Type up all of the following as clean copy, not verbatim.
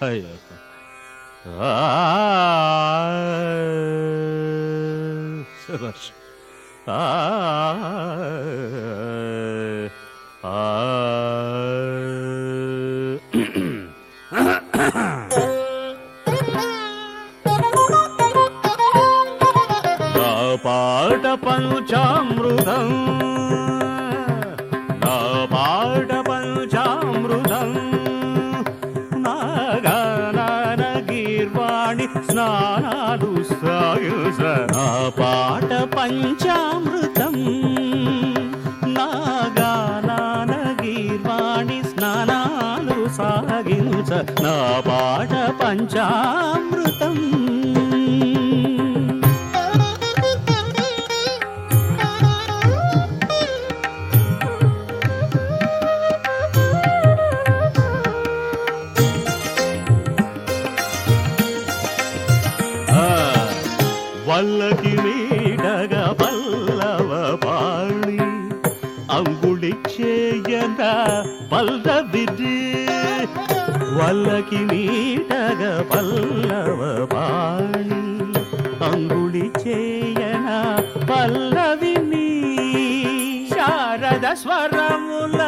అయ్యో శభాష్. పాట పంచామృతం, నా పాట పంచామృతం, నాగాన గీర్వాణి స్నానాలు సాయుస. నా పాట పంచామృతం, నాగాన గీర్వాణి స్నానాలు సాగించ. నా పాట పంచామృతం. వల్లకి మీడగా పల్లవ పాళి అంగుళి చేయన పల్లవిది. వల్లకి మీడగా పల్లవ పాళి అంగుళి చేయన పల్లవిని. శారద స్వరముల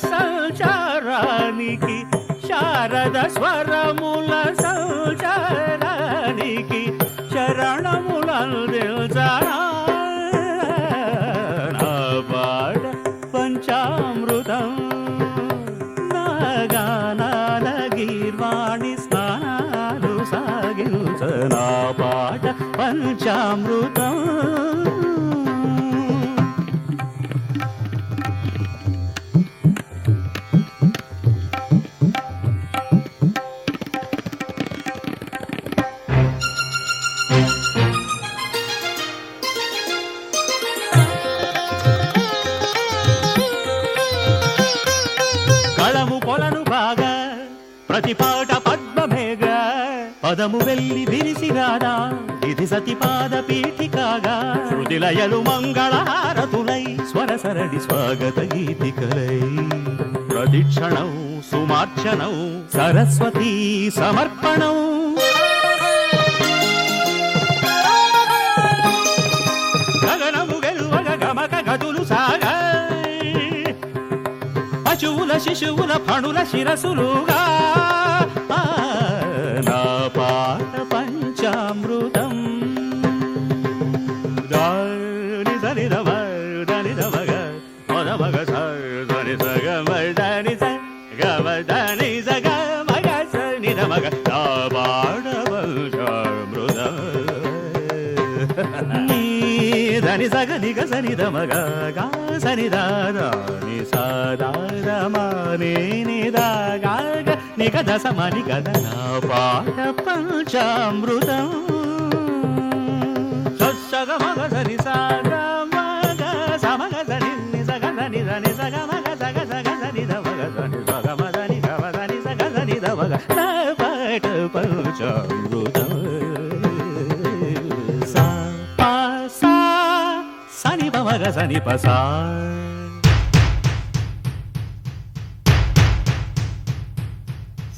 సంచారానికి, శారద స్వరముల సంచారానికి శరణములందిల్చనా. నా పాట పంచామృతం, నాగాన గీర్వాణి స్నానాలు సాగించ. నా పాట పంచామృతం. కళము కొలను బాగా ప్రతి పాట పద్మమేఘ. పదము వెళ్ళి విరిసి రాదా ఇది సతిపాద పీఠికాగా. శృతిలయలు మంగళహారతులై స్వరసరడి స్వాగత గీతికలై. ప్రతిక్షణం సుమార్చనం సరస్వతీ సమర్పణం. గగనము గెలువగ గమక గదులు సాగా. పశువుల శిశువుల ఫణుల శిరసులుగా. నా పాట పంచామృతం. దాని దని దమ దని దమగ మదమగ సని సగ మదని సగ మదని సగ మగ సని దమగ. నా పాట పంచామృతం. దని సగ నిగ సని దమగ గా సని దాని సదారమాని నిదాగా నిగద సమని గద. నా పాట పంచామృతం. సగ మగ సని సగ మగ సమగ సని సగ సని దని సగ మగ సగ సగ సని దమగ సని సగ మదని గమ సని సగ సని దమగ. నా పాట పంచామృతం. సా పా సా సని పమగ సని పసా.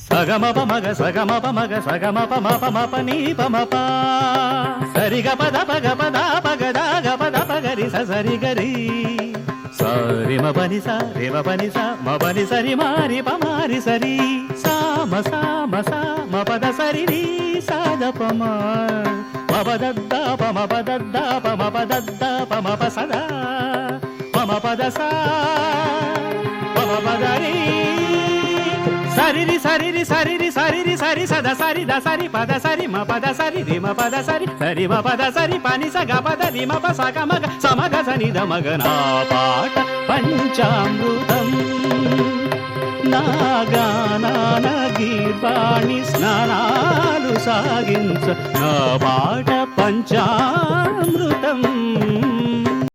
సగమ పమగ సగమ పమగ సగమ పమ పమ పని పమ ప. సరిగ పద పగ పద పగద గ పద పగరి సరి గరి. సరి మ పని స రి మ పని స మ పని సరి మారి పమారి సరి. సామ సామ సా మ పద సరి రి సాద పమ. మ పదద్ద పమ పదద్ద పమ పదద్ద పమ పసద పమ పద సా పమ పదరి. సరిరి సరిరి సరిరి సరిరి సరి సద సరి ద సరి పద సరి మ పద సరి రి మ పద సరి సరి మ పద సరి పని స గ పద రి మ ప స గ మగ సమగ సని ద మగ. నా పాట పంచామృతం. నాగాన గీర్వాణి స్నానాలు సాగించ. నా పాట పంచామృతం.